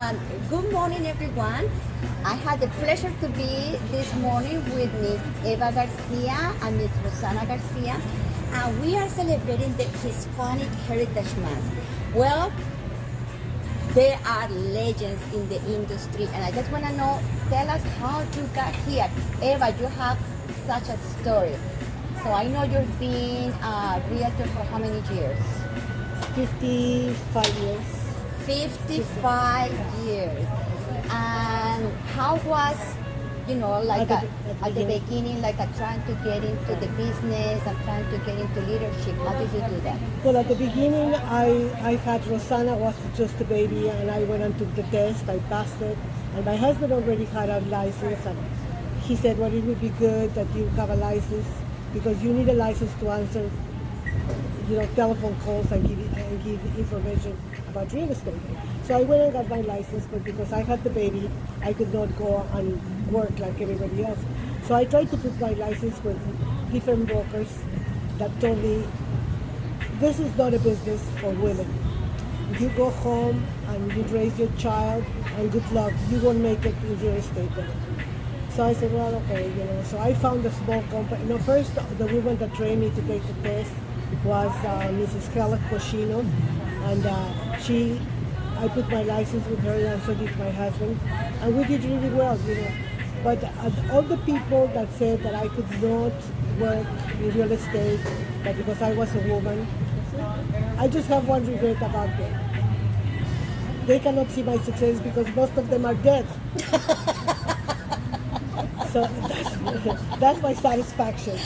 Good morning, everyone. I had the pleasure to be this morning with Miss Eva Garcia and Miss Rosanna Garcia, and we are celebrating the Hispanic Heritage Month. Well, they are legends in the industry, and I just want to know, tell us how you got here. Eva, you have such a story. So I know you've been a realtor for how many years? 55 years. 55 years. And how was, like At at the beginning, like trying to get into the business and trying to get into leadership? How did you do that? Well, at the beginning, I had Rosanna was just a baby, and I went and took the test. I passed it, and my husband already had a license, and he said, well, it would be good that you have a license because you need a license to answer, telephone calls and give information about real estate. So I went and got my license, but because I had the baby, I could not go and work like everybody else. So I tried to put my license with different brokers that told me, this is not a business for women. If you go home and you raise your child, and good luck, you won't make it in real estate then. So I said, well, okay, So I found a small company. First, the woman that trained me to take the test was Mrs. Carla Cochino, and I put my license with her, and so did my husband, and we did really well, But all the people that said that I could not work in real estate, but because I was a woman, I just have one regret about them. They cannot see my success because most of them are dead. So that's my satisfaction.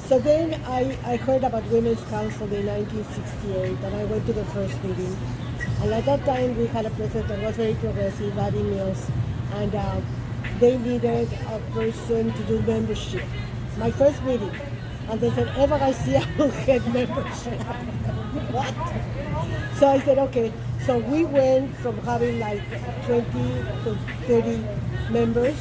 So then I heard about Women's Council in 1968, and I went to the first meeting. And at that time, we had a president that was very progressive, Addie Mills, and they needed a person to do membership. My first meeting, and they said, Eva Garcia will head membership. What? So I said, okay. So we went from having like 20 to 30 members.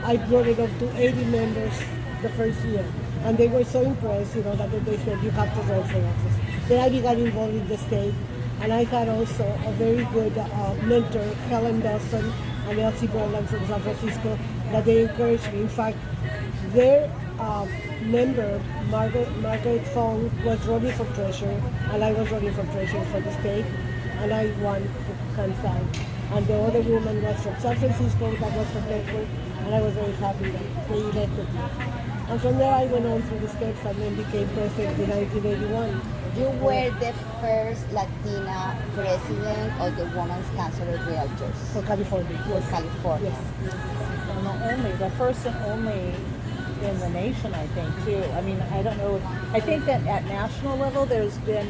I brought it up to 80 members the first year. And they were so impressed, that they said, you have to run for office. Then I began involved in the state. And I had also a very good mentor, Helen Dawson and Elsie Boland from San Francisco, that they encouraged me. In fact, their member, Margaret Fong, was running for treasurer, and I was running for treasurer for the state, and I won hands down. And the other woman was from San Francisco, that was from Lakewood, and I was very happy that they elected me. And from there I went on through the steps and then became president in 1981. You were the first Latina president of the Women's Council of Realtors For California. for Yes. California. Yes. And the first and only in the nation, I think, too. I mean, I don't know. I think that at national level, there's been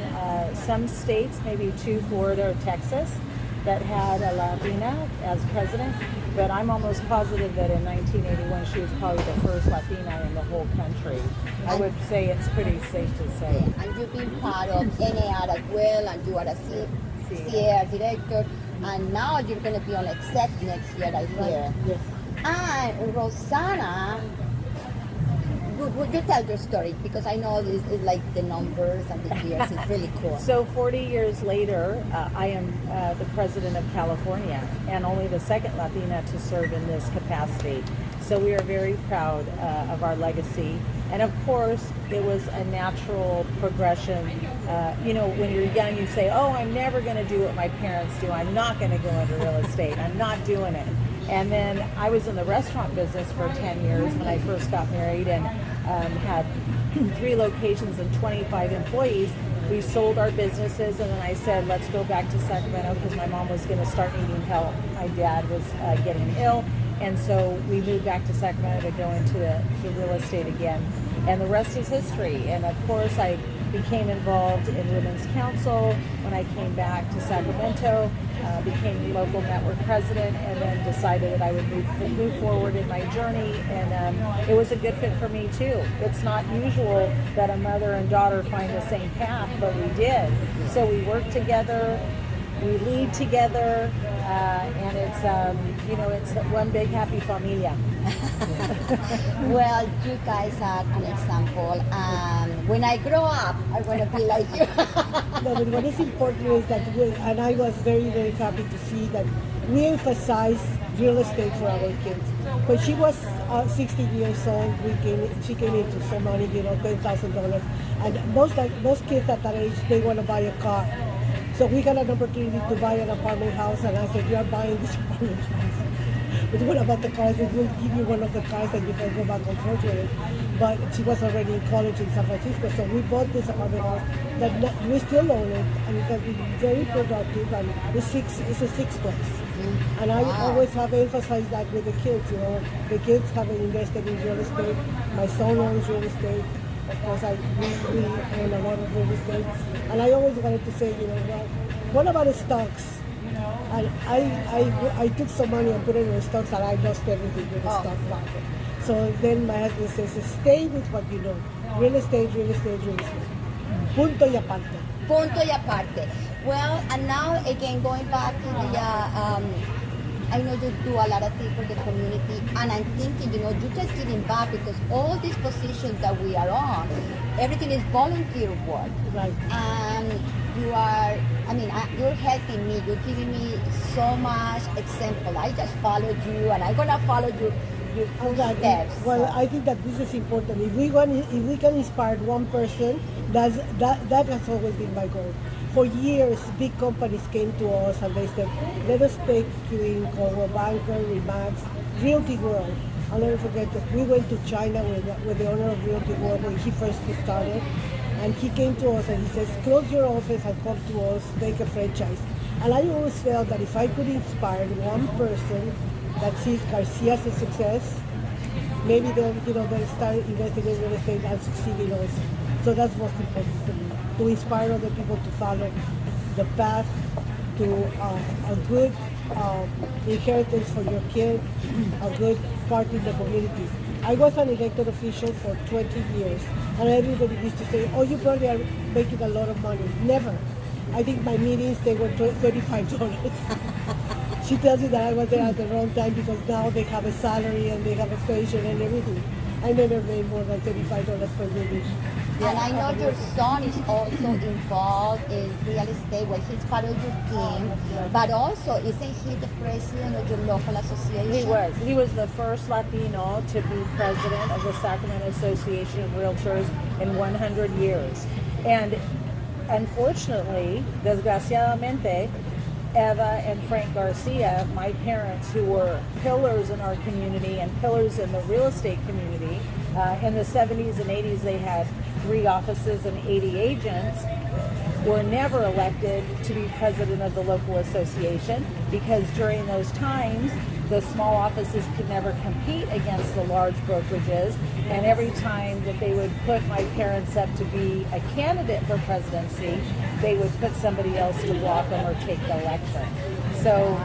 some states, maybe 2, Florida or Texas, that had a Latina as president. But I'm almost positive that in 1981, she was probably the first Latina in the whole country. I would say it's pretty safe to say. And you've been part of NAR as well, and you are a CAR director, and now you're going to be on exec next year, I hear. Yes. And Rosanna, would you tell your story? Because I know this is like the numbers and the years, it's really cool. So 40 years later, I am the president of California and only the second Latina to serve in this capacity. So we are very proud of our legacy. And of course, it was a natural progression. When you're young, you say, oh, I'm never going to do what my parents do. I'm not going to go into real estate. I'm not doing it. And then I was in the restaurant business for 10 years when I first got married and had 3 locations and 25 employees. We sold our businesses, and then I said, let's go back to Sacramento because my mom was going to start needing help. My dad was getting ill, and so we moved back to Sacramento to go into the real estate again. And the rest is history. And of course, I became involved in Women's Council when I came back to Sacramento, became local network president, and then decided that I would move forward in my journey. And it was a good fit for me too. It's not usual that a mother and daughter find the same path, but we did. So we worked together, we lead together, and it's it's one big happy familia. Well, you guys are an example. When I grow up, I want to be like you. No, but what is important is that and I was very, very happy to see that we emphasize real estate for our kids. When she was 16 years old, she came into some money, $10,000. And most kids at that age, they want to buy a car. So we got an opportunity to buy an apartment house, and I said, you are buying this apartment house. But what about the cars? We'll give you one of the cars and you can go back and forth with it. But she was already in college in San Francisco, so we bought this apartment house that we still own it, and it has been very productive, and it's a sixplex. And I always have emphasized that with the kids, the kids have invested in real estate. My son owns real estate. Of course, we own a lot of real estate. And I always wanted to say, well, what about the stocks? And I took some money and put it in the stocks, and I lost everything with the stock market. So then my husband says, stay with what you know. Real estate, real estate, real estate. Punto y aparte. Punto y aparte. Well, and now again, going back to the, I know you do a lot of things for the community, and I'm thinking, you're just giving back because all these positions that we are on, everything is volunteer work. Right. And you're helping me, you're giving me so much example. I just followed you, and I'm gonna follow your footsteps. Well, I think that this is important. If we can inspire one person, that has always been my goal. For years, big companies came to us and they said, let us take you in Coldwell Banker, Remax, Realty World. I'll never forget that we went to China with the owner of Realty World when he first started. And he came to us and he says, close your office and come to us, make a franchise. And I always felt that if I could inspire one person that sees Garcia as a success, maybe they'll start investing in real estate and succeeding also. So that's most important to me, to inspire other people to follow the path to a good inheritance for your kid, a good part in the community. I was an elected official for 20 years, and everybody used to say, oh, you probably are making a lot of money. Never. I think my meetings, they were $35. She tells you that I was there at the wrong time because now they have a salary and they have a pension and everything. I never made more than $35 per meeting. And I know your son is also involved in real estate. Well, he's part of your team, but also isn't he the president of your local association? He was the first Latino to be president of the Sacramento Association of Realtors in 100 years. And unfortunately, desgraciadamente, Eva and Frank Garcia, my parents, who were pillars in our community and pillars in the real estate community, in the 70s and 80s they had 3 offices and 80 agents, were never elected to be president of the local association because during those times the small offices could never compete against the large brokerages, and every time that they would put my parents up to be a candidate for presidency, they would put somebody else to block them or take the election. So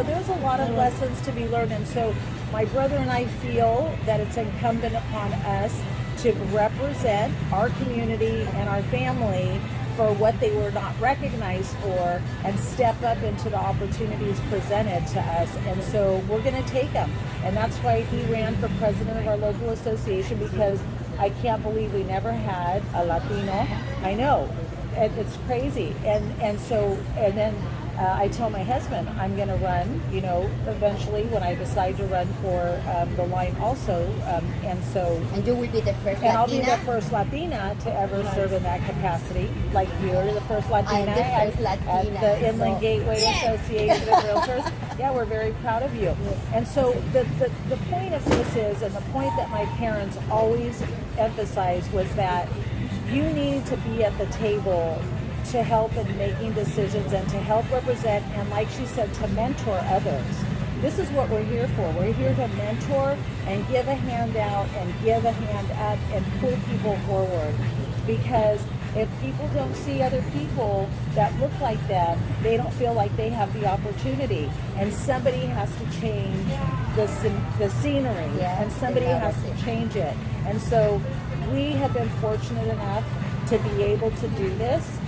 there's a lot of lessons to be learned, and so my brother and I feel that it's incumbent upon us to represent our community and our family for what they were not recognized for and step up into the opportunities presented to us. And so we're going to take them. And that's why he ran for president of our local association, because I can't believe we never had a Latino. I know, it's crazy. And then I tell my husband I'm going to run, eventually when I decide to run for the line also. And you will be the first Latina? And I'll be the first Latina to ever serve in that capacity. Like you're the first Latina, I'm the first Latina at the Inland Gateway Association of Realtors. Yeah, we're very proud of you. And so the point of this is, and the point that my parents always emphasized, was that you need to be at the table to help in making decisions and to help represent, and like she said, to mentor others. This is what we're here for. We're here to mentor and give a hand out and give a hand up and pull people forward. Because if people don't see other people that look like them, they don't feel like they have the opportunity. And somebody has to change the scenery, and somebody has to change it. And so we have been fortunate enough to be able to do this.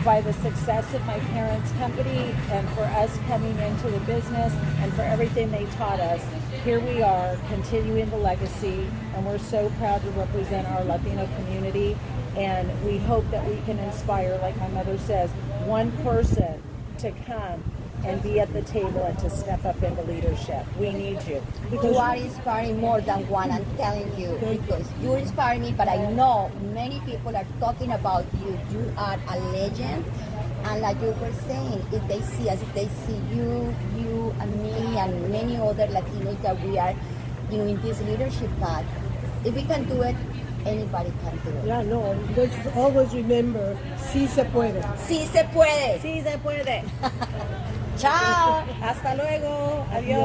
by the success of my parents' company and for us coming into the business and for everything they taught us. Here we are continuing the legacy, and we're so proud to represent our Latino community, and we hope that we can inspire, like my mother says, one person to come and be at the table and to step up into leadership. We need you. You are inspiring more than one, I'm telling you, because you inspire me, but I know many people are talking about you. You are a legend, and like you were saying, if they see us, if they see you and me and many other Latinos that we are, in this leadership path, if we can do it, anybody can do it. Yeah, no, let's always remember, sí se puede. Sí se puede. Sí se puede. Chao. Hasta luego. Adiós.